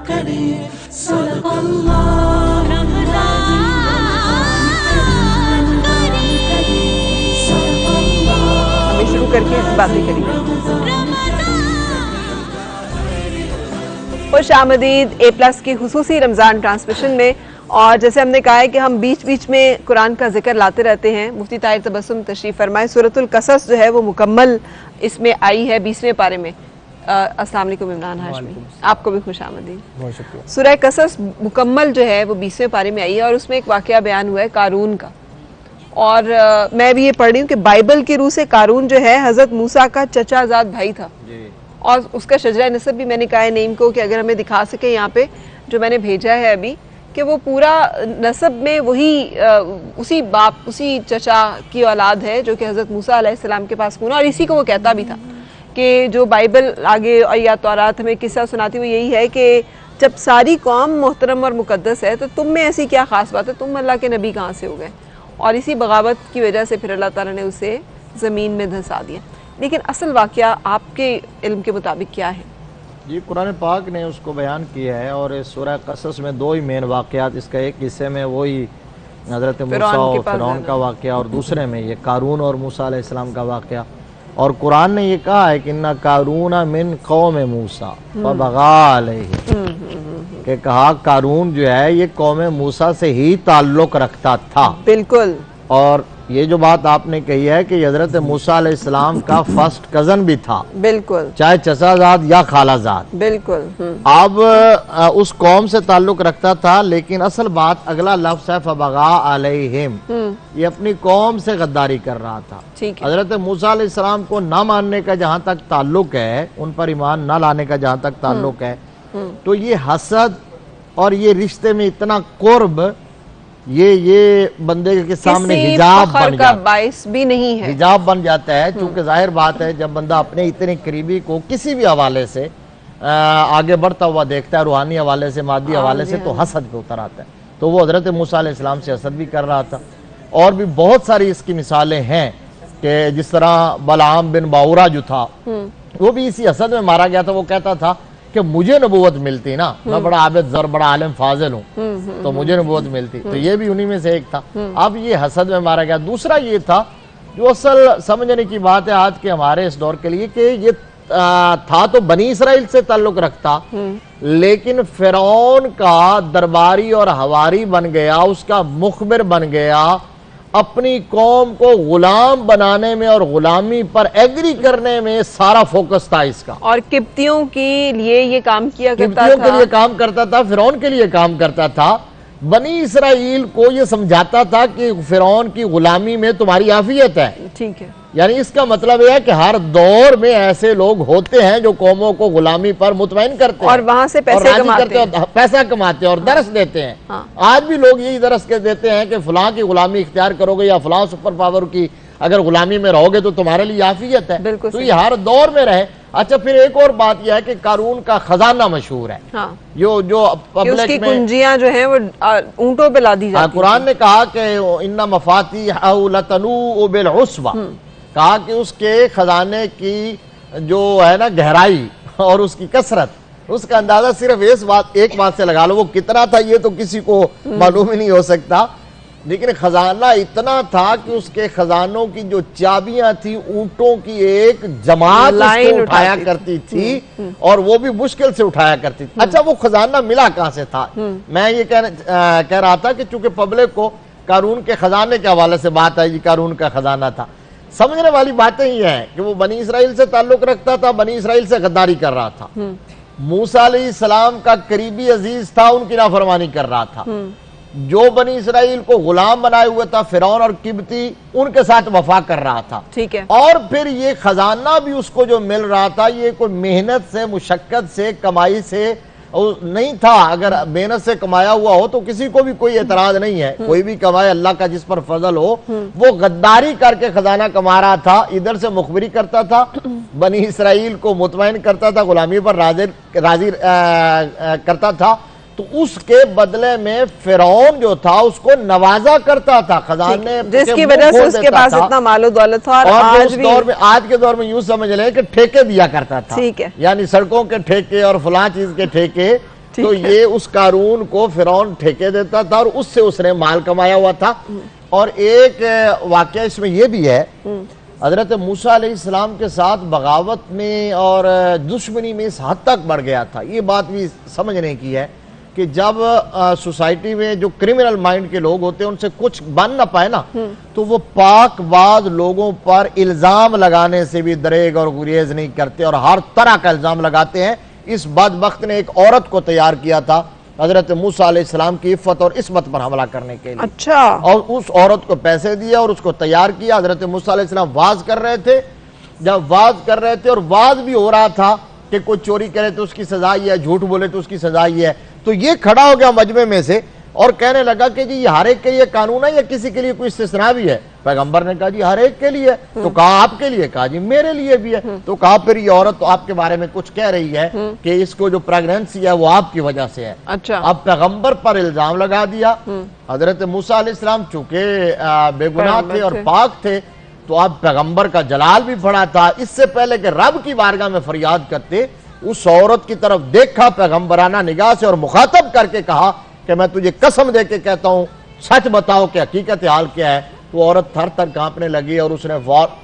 کرے صدق اللہ ہمیں شروع کر کے باتیں کریں. خوش آمدید اے پلس کی خصوصی رمضان ٹرانسمیشن میں. اور جیسے ہم نے کہا ہے کہ ہم بیچ بیچ میں قرآن کا ذکر لاتے رہتے ہیں. مفتی طاہر تبسم تشریف فرمائے. سورۃ القصص جو ہے وہ مکمل اس میں آئی ہے 20ویں پارے میں. السلام علیکم عمران ہاشمی, آپ کو بھی خوش آمدید. سورہ قصص مکمل جو ہے وہ 20ویں پارے میں آئی ہے اور اس میں ایک واقعہ بیان ہوا ہے قارون کا. اور میں بھی یہ پڑھ رہی ہوں کہ بائبل کی روح سے قارون جو ہے حضرت موسیٰ کا چچا زاد بھائی تھا. اور اس کا شجرہ نسب بھی میں نے کہا ہے نیم کو کہ اگر ہمیں دکھا سکے یہاں پہ جو میں نے بھیجا ہے ابھی, کہ وہ پورا نسب میں وہی اسی باپ اسی چچا کی اولاد ہے جو کہ حضرت موسیٰ علیہ السلام کے پاس ہونا. اور اسی کو وہ کہتا بھی تھا کہ جو بائبل آگے یا تورات ہمیں قصہ سناتی وہ یہی ہے کہ جب ساری قوم محترم اور مقدس ہے تو تم میں ایسی کیا خاص بات ہے, تم اللہ کے نبی کہاں سے ہو گئے. اور اسی بغاوت کی وجہ سے پھر اللہ تعالیٰ نے اسے زمین میں دھنسا دیا. لیکن اصل واقعہ آپ کے علم کے مطابق کیا ہے؟ جی قرآن پاک نے اس کو بیان کیا ہے اور اس سورہ قصص میں دو ہی مین واقعات. اس کا ایک حصے میں وہی حضرت موسیٰ اور فرعون کا واقعہ اور دوسرے میں یہ قارون اور موسیٰ علیہ السلام کا واقعہ. اور قرآن نے یہ کہا ہے کہ اِنَّ قارون من قوم موسیٰ فبغى علیہم, کہ کہا قارون جو ہے یہ قوم موسیٰ سے ہی تعلق رکھتا تھا. بالکل. اور یہ جو بات آپ نے کہی ہے کہ حضرت موسیٰ علیہ السلام کا فرسٹ کزن بھی تھا, بالکل, چاہے چچا زاد یا خالہ زاد, بالکل. اب اس قوم سے تعلق رکھتا تھا, لیکن اصل بات اگلا لفظ ہے فبغى علیہم, یہ اپنی قوم سے غداری کر رہا تھا. حضرت موسیٰ علیہ السلام کو نہ ماننے کا جہاں تک تعلق ہے, ان پر ایمان نہ لانے کا جہاں تک تعلق ہے, تو یہ حسد اور یہ رشتے میں اتنا قرب یہ بندے کے سامنے حجاب بن جاتا ہے, باعث بھی نہیں ہے, حجاب بن جاتا ہے. چونکہ ظاہر بات ہے جب بندہ اپنے اتنے قریبی کو کسی بھی حوالے سے آگے بڑھتا ہوا دیکھتا ہے, روحانی حوالے سے, مادی حوالے سے, تو حسد پہ اتر آتا ہے. تو وہ حضرت موسیٰ علیہ السلام سے حسد بھی کر رہا تھا. اور بھی بہت ساری اس کی مثالیں ہیں کہ جس طرح بلعام بن باورا جو تھا وہ بھی اسی حسد میں مارا گیا تھا. وہ کہتا تھا کہ مجھے نبوت ملتی نا, میں بڑا عابد زر بڑا عالم فاضل ہوں تو مجھے نبوت ملتی, تو یہ بھی انہی میں سے ایک تھا. اب یہ حسد میں مارا گیا. دوسرا یہ تھا جو اصل سمجھنے کی بات ہے آج کے ہمارے اس دور کے لیے, کہ یہ تھا تو بنی اسرائیل سے تعلق رکھتا, لیکن فرعون کا درباری اور حواری بن گیا, اس کا مخبر بن گیا, اپنی قوم کو غلام بنانے میں اور غلامی پر ایگری کرنے میں سارا فوکس تھا اس کا. اور قبطیوں کے لیے یہ کام کیا کرتا تھا, قبطیوں کے لیے کام کرتا تھا, فرعون کے لیے کام کرتا تھا. بنی اسرائیل کو یہ سمجھاتا تھا کہ فرعون کی غلامی میں تمہاری عافیت ہے. ٹھیک ہے, یعنی اس کا مطلب یہ ہے کہ ہر دور میں ایسے لوگ ہوتے ہیں جو قوموں کو غلامی پر مطمئن کرتے ہیں اور وہاں سے پیسہ کماتے ہیں اور درس دیتے ہیں. آج بھی لوگ یہی درس کے دیتے ہیں کہ فلاں کی غلامی اختیار کرو گے یا فلاں سپر پاور کی اگر غلامی میں رہو گے تو تمہارے لیے عافیت ہے. تو یہ ہر دور میں رہے. اچھا, پھر ایک اور بات یہ ہے کہ قارون کا خزانہ مشہور ہے, جو پبلک میں کنجیاں جو ہیں وہ اونٹوں پہ لادی جاتی ہیں. قرآن نے کہا کہ ان مفاتیحہ لتنوء بالعصبہ, کہا کہ اس کے خزانے کی جو ہے نا گہرائی اور اس کی کثرت, اس کا اندازہ صرف ایک بات سے لگا لو, وہ کتنا تھا یہ تو کسی کو معلوم ہی نہیں ہو سکتا, لیکن خزانہ اتنا تھا کہ اس کے خزانوں کی جو چابیاں تھی اونٹوں کی ایک جماعت اس کو اٹھایا کرتی تھی اور وہ بھی مشکل سے اٹھایا کرتی تھی. اچھا, وہ خزانہ ملا کہاں سے تھا؟ میں یہ کہہ رہا تھا کہ چونکہ پبلک کو قارون کے خزانے کے حوالے سے بات ہے, جی قارون کا خزانہ تھا, سمجھنے والی باتیں ہی ہیں کہ وہ بنی اسرائیل سے تعلق رکھتا تھا, بنی اسرائیل سے غداری کر رہا تھا. موسیٰ علیہ السلام کا قریبی عزیز تھا, ان کی نافرمانی کر رہا تھا. جو بنی اسرائیل کو غلام بنائے ہوئے تھا فرعون اور قبطی, ان کے ساتھ وفا کر رہا تھا. ٹھیک ہے, اور پھر یہ خزانہ بھی اس کو جو مل رہا تھا یہ کوئی محنت سے, مشقت سے, کمائی سے نہیں تھا. اگر محنت سے کمایا ہوا ہو تو کسی کو بھی کوئی اعتراض نہیں ہے, کوئی بھی کمائے اللہ کا جس پر فضل ہو. وہ غداری کر کے خزانہ کما رہا تھا, ادھر سے مخبری کرتا تھا, بنی اسرائیل کو مطمئن کرتا تھا, غلامی پر راضی کرتا تھا. تو اس کے بدلے میں فرعون جو تھا اس کو نوازا کرتا تھا خزانے, جس کی وجہ سے اس کے پاس اتنا مال و دولت تھا. اور آج کے دور میں یوں سمجھ لیں کہ ٹھیکے دیا کرتا تھا, یعنی سڑکوں کے ٹھیکے اور فلاں چیز کے ٹھیکے تو یہ اس قارون کو فرعون ٹھیکے دیتا تھا اور اس سے اس نے مال کمایا ہوا تھا. اور ایک واقعہ اس میں یہ بھی ہے, حضرت موسیٰ علیہ السلام کے ساتھ بغاوت میں اور دشمنی میں اس حد تک بڑھ گیا تھا. یہ بات بھی سمجھنے کی ہے کہ جب سوسائٹی میں جو کرمنل مائنڈ کے لوگ ہوتے ہیں ان سے کچھ بن نہ پائے نا, تو وہ پاک باز لوگوں پر الزام لگانے سے بھی دریغ اور گریز نہیں کرتے اور ہر طرح کا الزام لگاتے ہیں. اس بدبخت نے ایک عورت کو تیار کیا تھا حضرت موسیٰ علیہ السلام کی عفت اور عصمت پر حملہ کرنے کے لیے. اچھا. اور اس عورت کو پیسے دیا اور اس کو تیار کیا. حضرت موسیٰ علیہ السلام واز کر رہے تھے, جب واز کر رہے تھے اور واز بھی ہو رہا تھا کہ کوئی چوری کرے تو اس کی سزا یہ ہے, جھوٹ بولے تو اس کی سزا یہ ہے, تو یہ کھڑا ہو گیا مجمع میں سے اور کہنے لگا کہ جی یہ ہر ایک کے لیے قانون ہے یا کسی کے لیے کوئی استثناء بھی ہے؟ پیغمبر نے کہا جی ہر ایک کے لیے. تو کہا آپ کے لیے؟ کہا جی میرے لیے بھی ہے. تو کہا پھر یہ عورت تو آپ کے بارے میں کچھ کہہ رہی ہے کہ اس کو جو پریگننسی ہے وہ آپ کی وجہ سے ہے. اچھا. اب پیغمبر پر الزام لگا دیا. حضرت موسیٰ علیہ السلام چونکہ بے گناہ تھے اور پاک تھے تو اب پیغمبر کا جلال بھی پڑا تھا. اس سے پہلے کہ رب کی بارگاہ میں فریاد کرتے, اس عورت کی طرف دیکھا پیغمبرانہ نگاہ سے اور مخاطب کر کے کہا کہ میں تجھے قسم دے کے کہتا ہوں سچ بتاؤ کہ حقیقت حال کیا ہے. تو عورت تھر تھر کانپنے لگی اور اس نے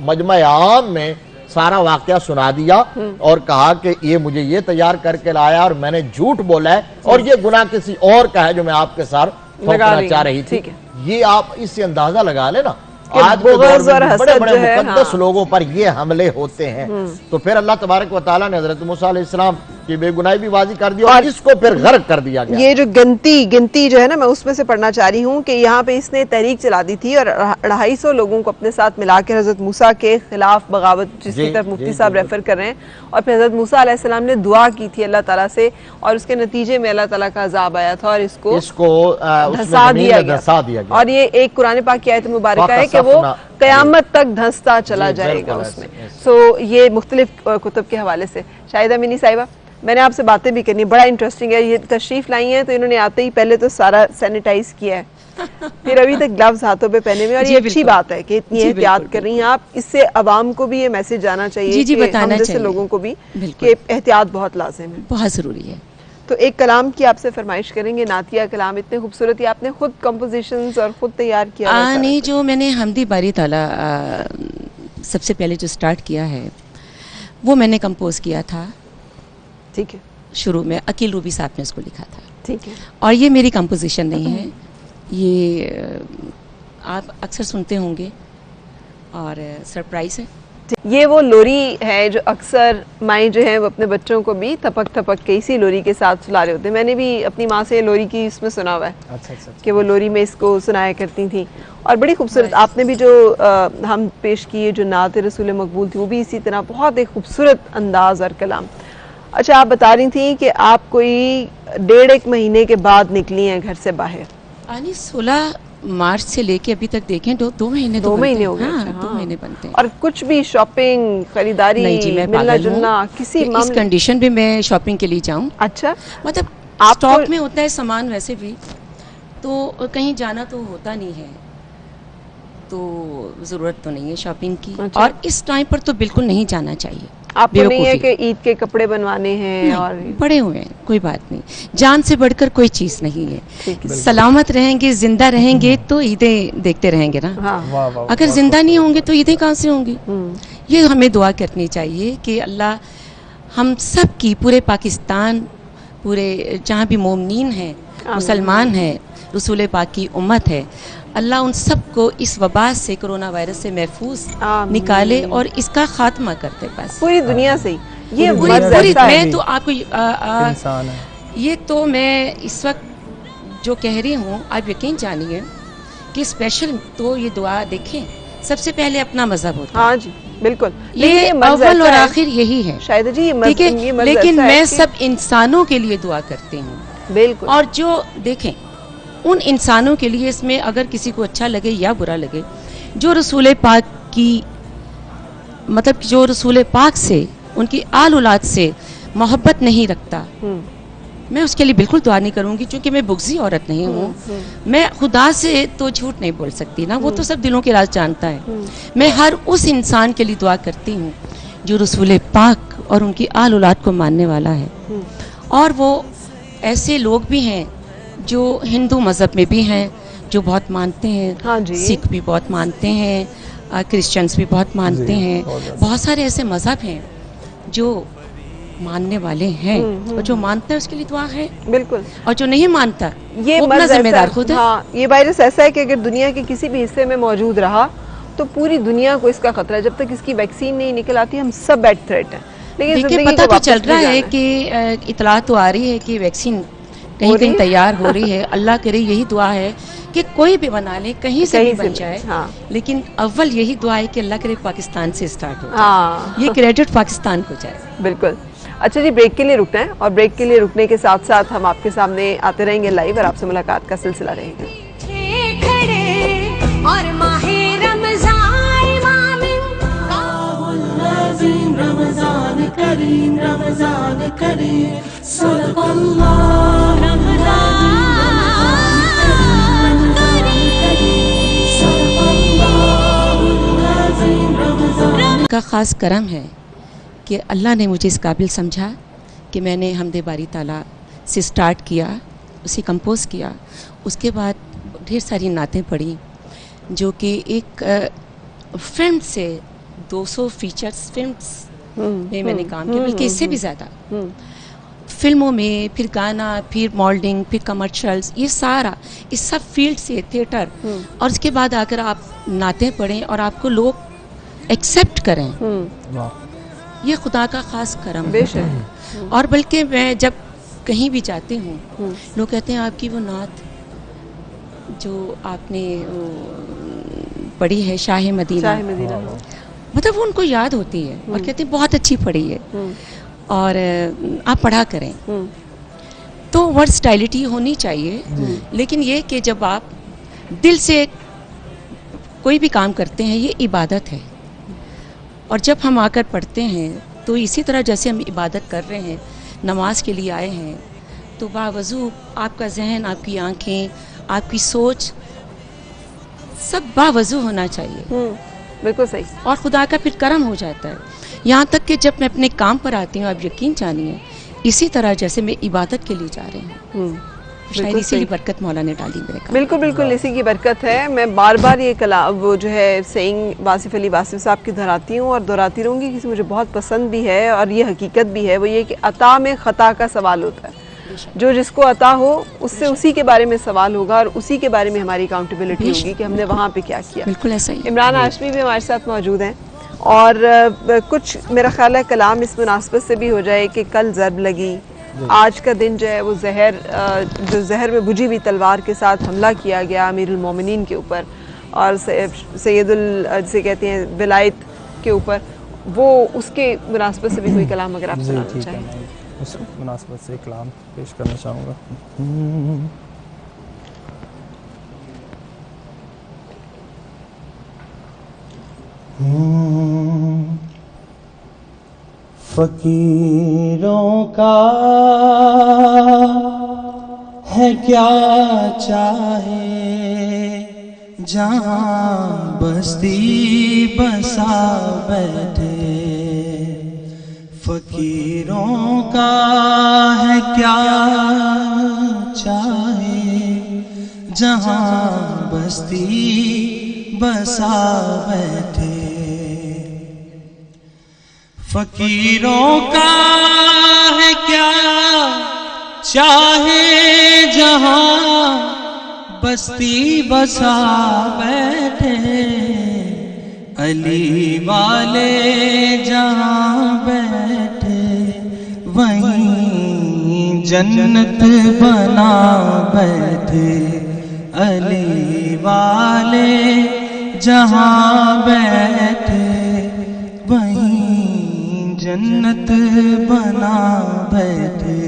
مجمع عام میں سارا واقعہ سنا دیا اور کہا کہ یہ مجھے یہ تیار کر کے لایا اور میں نے جھوٹ بولا ہے اور یہ گناہ کسی اور کا ہے جو میں آپ کے ساتھ تھوپنا چاہ رہی تھی. یہ آپ اس سے اندازہ لگا لے نا, آج کے دور میں بڑے بڑے مقدس لوگوں پر یہ حملے ہوتے ہیں. تو پھر اللہ تبارک و تعالیٰ نے حضرت موسیٰ علیہ السلام کی بے گناہی بھی واضح کر دی اور اس کو پھر غرق کر دیا گیا. یہ جو گنتی جو ہے نا, میں اس میں سے پڑھنا چاہ رہی ہوں کہ یہاں پہ اس نے تحریک چلا دی تھی اور 250 لوگوں کو اپنے ساتھ ملا کر حضرت موسیٰ کے خلاف بغاوت, جس کی طرف مفتی صاحب ریفر کر رہے ہیں, اور پھر حضرت موسیٰ علیہ السلام نے دعا کی تھی اللہ تعالیٰ سے اور اس کے نتیجے میں اللہ تعالیٰ کا عذاب آیا تھا اور اس کو دھسا دیا گیا. اور یہ ایک قرآن پاک کی آیت مبارکہ ہے کہ وہ قیامت تک دھستا چلا جائے گا اس میں. سو یہ مختلف کتب کے حوالے سے. شاہدہ امینی صاحبہ, میں نے آپ سے باتیں بھی کرنی, بڑا انٹرسٹنگ ہے. یہ تشریف لائی ہیں تو انہوں نے آتے ہی پہلے تو سارا سینیٹائز کیا ہے, پھر ابھی تک گلوز ہاتھوں پہ پہنے ہوئے, اور یہ اچھی بات ہے کہ اتنی احتیاط کر رہی ہیں آپ. اس سے عوام کو بھی یہ میسج جانا چاہیے کہ ہم جیسے لوگوں کو بھی کہ احتیاط بہت لازم ہے, بہت ضروری ہے. تو ایک کلام کی آپ سے فرمائش کریں گے, نعتیہ کلام اتنے خوبصورت, یہ آپ نے خود کمپوزیشنز اور خود تیار کیا؟ نہیں, جو میں نے حمدی باری تعالیٰ سب سے پہلے جو سٹارٹ کیا ہے وہ میں نے کمپوز کیا تھا. ٹھیک ہے. شروع میں عقیل روبی صاحب نے اس کو لکھا تھا. ٹھیک ہے. اور یہ میری کمپوزیشن نہیں ہے, یہ آپ اکثر سنتے ہوں گے اور سرپرائز ہے. یہ وہ لوری ہے جو اکثر مائیں جو ہیں وہ اپنے بچوں کو بھی تھپک تھپک کے اسی لوری کے ساتھ سلا رہے ہوتے ہیں. میں نے بھی اپنی ماں سے لوری کی اس میں سنا ہوا ہے کہ وہ لوری میں اس کو سنایا کرتی تھیں, اور بڑی خوبصورت. آپ نے بھی جو ہم پیش کیے جو نعت رسول مقبول تھی وہ بھی اسی طرح بہت ایک خوبصورت انداز اور کلام. اچھا, آپ بتا رہی تھیں کہ آپ کوئی 1.5 مہینے کے بعد نکلی ہیں گھر سے باہر. 16 مارچ سے لے کے ابھی تک دیکھیں 2 مہینے ہو گئے. 2 مہینے بنتے ہیں. اور کچھ بھی شاپنگ, خریداری, ملنا جلنا کسی اس کنڈیشن بھی میں شاپنگ کے لیے جاؤں؟ اچھا, مطلب اسٹاک میں ہوتا ہے سامان ویسے بھی, تو کہیں جانا تو ہوتا نہیں ہے, تو ضرورت تو نہیں ہے شاپنگ کی. اور اس ٹائم پر تو بالکل نہیں جانا چاہیے. آپ کو نہیں ہے کہ عید کے کپڑے بنوانے ہیں اور بڑے ہوئے ہیں, کوئی بات نہیں, جان سے بڑھ کر کوئی چیز نہیں ہے. سلامت رہیں گے, زندہ رہیں گے تو عیدیں دیکھتے رہیں گے نا. اگر زندہ نہیں ہوں گے تو عیدیں کہاں سے ہوں گی؟ یہ ہمیں دعا کرنی چاہیے کہ اللہ ہم سب کی, پورے پاکستان, پورے جہاں بھی مومنین ہیں, مسلمان ہیں, رسول پاک کی امت ہے, اللہ ان سب کو اس وبا سے, کرونا وائرس سے محفوظ نکالے اور اس کا خاتمہ کرتے. بس پوری دنیا سے یہ میں تو آپ کو یہ تو میں اس وقت جو کہہ رہی ہوں آپ یقین جانیے کہ اسپیشل تو یہ دعا دیکھیں, سب سے پہلے اپنا مذہب ہوتا ہے. ہاں جی بالکل, یہ اول اور آخر یہی ہے. شاید جی لیکن میں سب انسانوں کے لیے دعا کرتی ہوں. بالکل. اور جو دیکھیں ان انسانوں کے لیے, اس میں اگر کسی کو اچھا لگے یا برا لگے, جو رسول پاک کی مطلب جو رسول پاک سے, ان کی آل اولاد سے محبت نہیں رکھتا, میں اس کے لیے بالکل دعا نہیں کروں گی, چونکہ میں بغضی عورت نہیں ہوں. میں خدا سے تو جھوٹ نہیں بول سکتی نا, وہ تو سب دلوں کے راز جانتا ہے. میں ہر اس انسان کے لیے دعا کرتی ہوں جو رسول پاک اور ان کی آل اولاد کو ماننے والا ہے, اور وہ ایسے لوگ بھی ہیں جو ہندو مذہب میں بھی ہیں, جو بہت مانتے ہیں. ہاں جی. سکھ بھی بہت مانتے ہیں, کرسچنس بھی بہت مانتے ہیں. بہت سارے ایسے مذہب ہیں جو ماننے والے ہیں, اور جو مانتا ہے اس کے لیے دعا ہے. بالکل. اور جو نہیں مانتا یہ وہ اپنا ذمہ دار خود ہے. ہاں, یہ وائرس ایسا ہے کہ اگر دنیا کے کسی بھی حصے میں موجود رہا تو پوری دنیا کو اس کا خطرہ ہے. جب تک اس کی ویکسین نہیں نکل آتی ہم سب بیڈ تھریٹ ہیں. لیکن پتہ تو چل رہا ہے کہ اطلاع تو آ رہی ہے کہ ویکسین کہیں کہیں تیار ہو رہی ہے. اللہ کرے, یہی دعا ہے کہ کوئی بھی بنا لے, کہیں سے بھی بن جائے. لیکن اول یہی دعا ہے کہ اللہ کرے پاکستان سے اسٹارٹ ہو جائے, یہ کریڈٹ پاکستان کو جائے. بالکل. اچھا جی, بریک کے لیے رکنا ہے, اور بریک کے لیے رکنے کے ساتھ ساتھ ہم آپ کے سامنے آتے رہیں گے لائیو, اور آپ سے ملاقات کا سلسلہ رہے گا. اور ماہ رمضان کریم, رمضان کریم, صدق اللہ رمضان کا خاص کرم ہے کہ اللہ نے مجھے اس قابل سمجھا کہ میں نے حمد باری تعالیٰ سے سٹارٹ کیا, اسے کمپوز کیا. اس کے بعد ڈھیر ساری نعتیں پڑھی جو کہ ایک فلم سے 200 فیچرز فلمز میں نے کام کیا, بلکہ اس سے بھی زیادہ فلموں میں, پھر گانا, پھر مالڈنگ, پھر کمرشلز, یہ سارا اس سب فیلڈ سے تھیٹر. اور اس کے بعد آ کر آپ نعتیں پڑھیں اور آپ کو لوگ ایکسیپٹ کریں, یہ خدا کا خاص کرم ہے. اور بلکہ میں جب کہیں بھی جاتی ہوں لوگ کہتے ہیں آپ کی وہ نعت جو آپ نے پڑھی ہے شاہ مدینہ, مطلب وہ ان کو یاد ہوتی ہے اور کہتے ہیں بہت اچھی پڑھی ہے, اور آپ پڑھا کریں. تو ورسٹائلٹی ہونی چاہیے, لیکن یہ کہ جب آپ دل سے کوئی بھی کام کرتے ہیں یہ عبادت ہے. اور جب ہم آ کر پڑھتے ہیں تو اسی طرح جیسے ہم عبادت کر رہے ہیں, نماز کے لیے آئے ہیں, تو باوضو آپ کا ذہن, آپ کی آنکھیں, آپ کی سوچ سب باوضو ہونا چاہیے. بالکل صحیح. اور خدا کا پھر کرم ہو جاتا ہے. یہاں تک کہ جب میں اپنے کام پر آتی ہوں, آپ یقین جانیے اسی طرح جیسے میں عبادت کے لیے جا رہی ہوں, شاید اسی لیے برکت مولا نے ڈالی میرے کام. بالکل بالکل اسی کی برکت ہے. میں بار بار یہ کلام وہ جو ہے سینگ واصف علی واصف صاحب کی دہراتی ہوں اور دہراتی رہوں گی, کسی مجھے بہت پسند بھی ہے اور یہ حقیقت بھی ہے. وہ یہ کہ عطا میں خطا کا سوال ہوتا ہے. جو جس کو عطا ہو اس سے اسی کے بارے میں سوال ہوگا, اور اسی کے بارے میں ہماری اکاؤنٹیبلٹی ہوگی کہ ہم نے وہاں پہ کیا کیا. بالکل ایسا ہی. عمران ہاشمی بھی ہمارے ساتھ موجود ہیں, اور کچھ میرا خیال ہے کلام اس مناسبت سے بھی ہو جائے کہ کل ضرب لگی, آج کا دن جو ہے وہ جو زہر میں بجھی ہوئی تلوار کے ساتھ حملہ کیا گیا امیر المومنین کے اوپر, اور سید جسے کہتے ہیں ولایت کے اوپر, وہ اس کے مناسبت سے بھی کوئی کلام اگر آپ سنانا چاہیں. اس مناسبت سے کلام پیش کرنا چاہوں گا. فقیروں کا ہے کیا چاہے جہاں بستی بسا بیٹھے, فقیروں کا ہے کیا چاہے جہاں بستی بسا بیٹھے, فقیروں کا ہے کیا چاہے جہاں بستی بسا بیٹھے, علی والے جہاں بیٹھے وہیں جنت بنا بیٹھے, علی والے جہاں بیٹھے وہیں جنت بنا بیٹھے.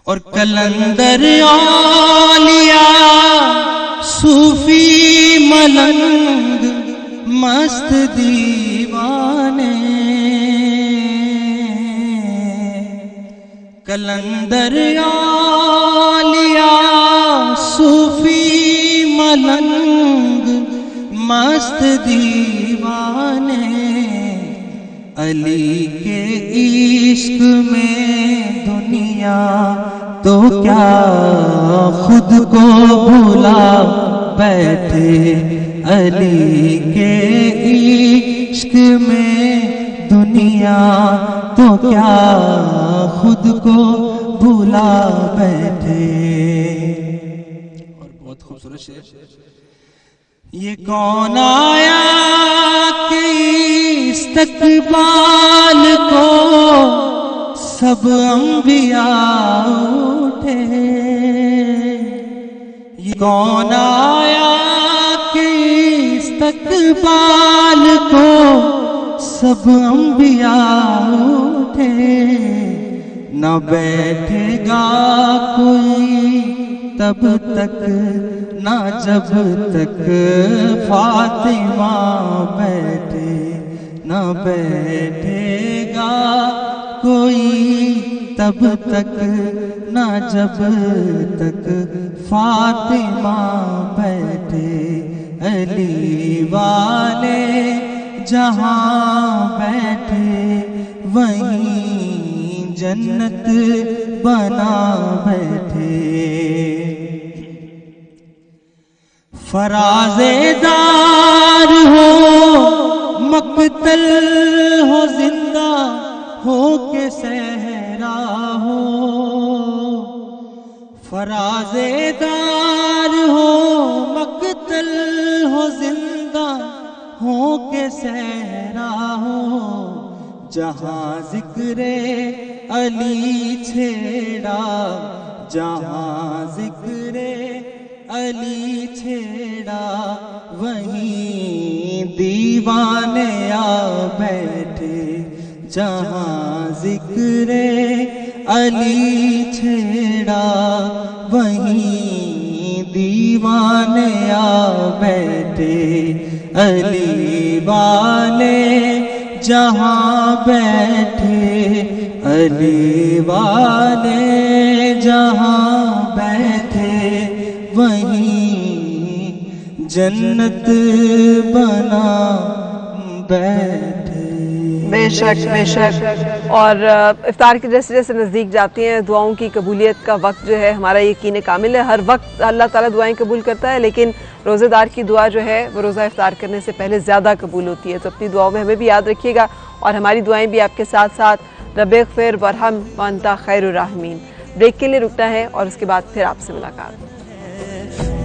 اور کلندر اولیاء صوفی ملنگ مست دیوانے, کلندر اولیاء صوفی ملنگ مست دیوانے, علی کے عشق میں دنیا تو کیا خود کو بھلا بیٹھے، علی کے عشق میں دنیا تو کیا خود کو بھلا بیٹھے۔ اور بہت خوبصورت شعر، یہ کون آیا کہ استقبال کو سب انبیاء اٹھے، یہ کون آیا کہ استقبال کو سب انبیاء اٹھے، نہ بیٹھے گا کوئی تب تک نہ جب تک فاطمہ بیٹھے، نہ بیٹھے گا کوئی تب تک نہ جب تک فاطمہ بیٹھے، علی والے جہاں بیٹھے وہیں جنت بنا بیٹھے۔ فرازے دار ہو مقتل ہو زندہ ہو کے صحرا ہو، فرازے دار ہو مقتل ہو زندہ ہو کے صحرا ہو، جہاں ذکر علی چھیڑا، جہاں ذکر علی چھیڑا وہیں دیوانے آ بیٹھے، جہاں ذکر علی چھیڑا وہیں دیوانے آ بیٹھے، علی والے جہاں بیٹھے، علی والے جہاں بیٹھے وہیں جنت بنا بیٹھے۔ بے شک بے شک۔ اور افطار کی جیسے جیسے نزدیک جاتی ہیں دعاؤں کی قبولیت کا وقت جو ہے ہمارا یقین کامل ہے، ہر وقت اللہ تعالیٰ دعائیں قبول کرتا ہے، لیکن روزہ دار کی دعا جو ہے وہ روزہ افطار کرنے سے پہلے زیادہ قبول ہوتی ہے، تو اپنی دعاؤں میں ہمیں بھی یاد رکھیے گا، اور ہماری دعائیں بھی آپ کے ساتھ ساتھ رب اغفر ورحم وانتا خیر الراحمین۔ بریک کے لیے رکنا ہے اور اس کے بعد پھر آپ سے ملاقات۔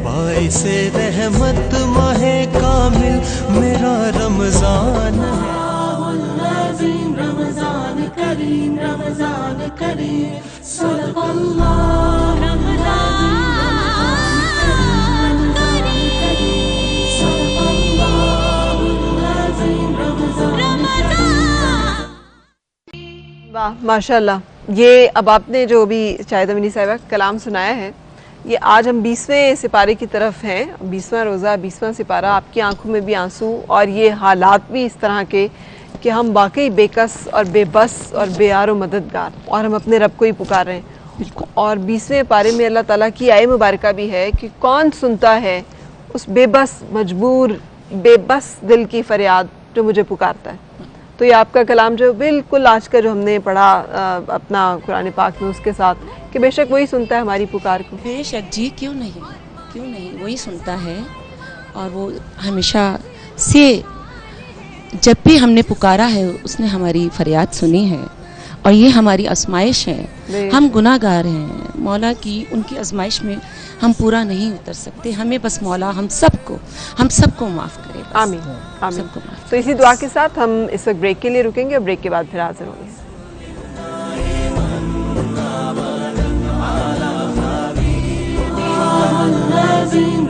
باعث رحمت ماہ کامل میرا رمضان ہے، رمضان کریم رمضان کریم صدق اللہ رمضان واہ ماشاءاللہ۔ یہ اب آپ نے جو بھی شاہد امینی صاحبہ کلام سنایا ہے، یہ آج ہم 20ویں سپارے کی طرف ہیں، 20واں روزہ 20واں سپارہ، آپ کی آنکھوں میں بھی آنسو اور یہ حالات بھی اس طرح کے کہ ہم واقعی بے کس اور بے بس اور بے یار و مددگار، اور ہم اپنے رب کو ہی پکار رہے ہیں۔ اور 20ویں پارے میں اللہ تعالیٰ کی آیت مبارکہ بھی ہے کہ کون سنتا ہے اس بے بس مجبور بے بس دل کی فریاد جو مجھے پکارتا ہے۔ تو یہ آپ کا کلام جو بالکل آج کا جو ہم نے پڑھا اپنا قرآن پاک میں اس کے ساتھ کہ بے شک وہی سنتا ہے ہماری پکار کو۔ بے شک جی، کیوں نہیں وہی سنتا ہے، اور وہ ہمیشہ سے جب بھی ہم نے پکارا ہے اس نے ہماری فریاد سنی ہے، اور یہ ہماری آزمائش ہے۔ ہم گناہ گار ہیں، مولا کی ان کی آزمائش میں ہم پورا نہیں اتر سکتے، ہمیں بس مولا ہم سب کو معاف کرے، آمین آمین۔ سب کو معاف۔ تو اسی دعا کے ساتھ ہم اس وقت بریک کے لیے رکیں گے، اور بریک کے بعد پھر حاضر ہوں گے۔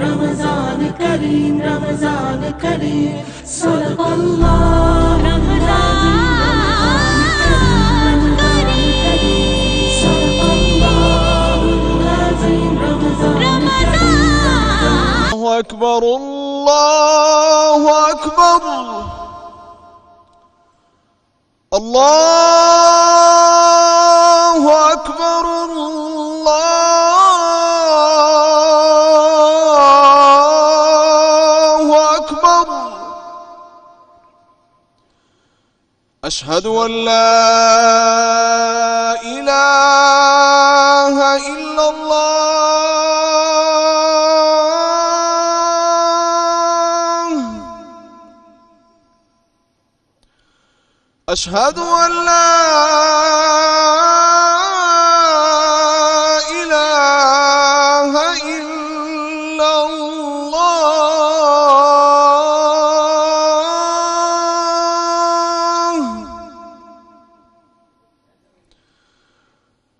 رمضان کریم رمضان کریم صدق اللہ رمضان کریم صدق اللہ العظیم رمضان اللہ اکبر اللہ اکبر اللہ اکبر أشهد أن لا إله إلا الله أشهد أن لا إله إلا الله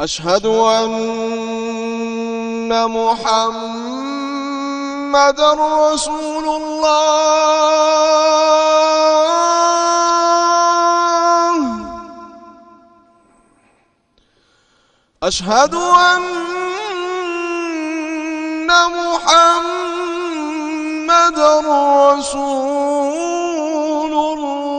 أشهد أن محمدًا رسول الله أشهد أن محمدًا رسول الله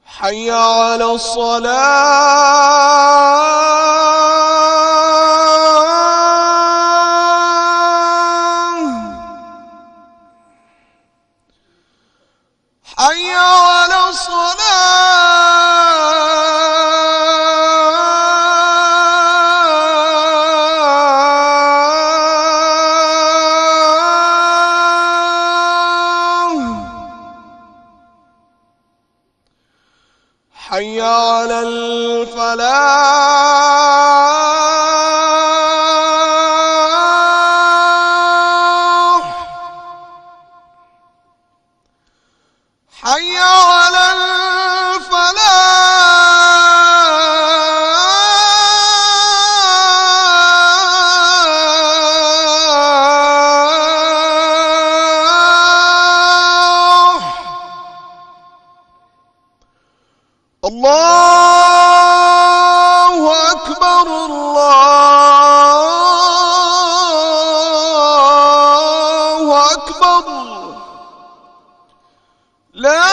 حي على الصلاة حي على الصلاة حي على الفلاح حي على الفلاح الله أكبر الله أكبر لا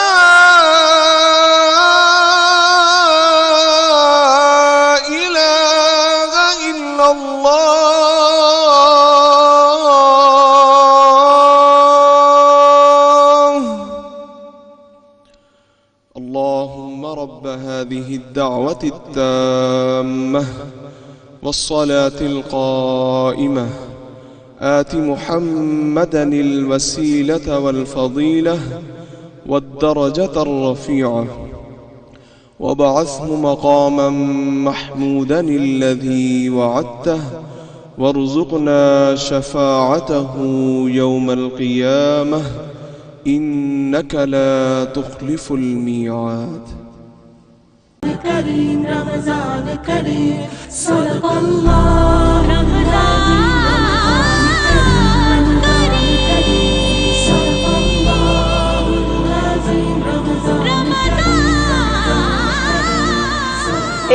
إله إلا الله اللهم رب هذه الدعوة التامة والصلاة القائمة آت محمدا الوسيلة والفضيلة والدرجة الرفيعة وابعثه مقاما محمودا الذي وعدته وارزقنا شفاعته يوم القيامة إنك لا تخلف الميعاد. كريم رمضان كريم صدق الله رمضان كريم صدق الله العظيم رمضان A+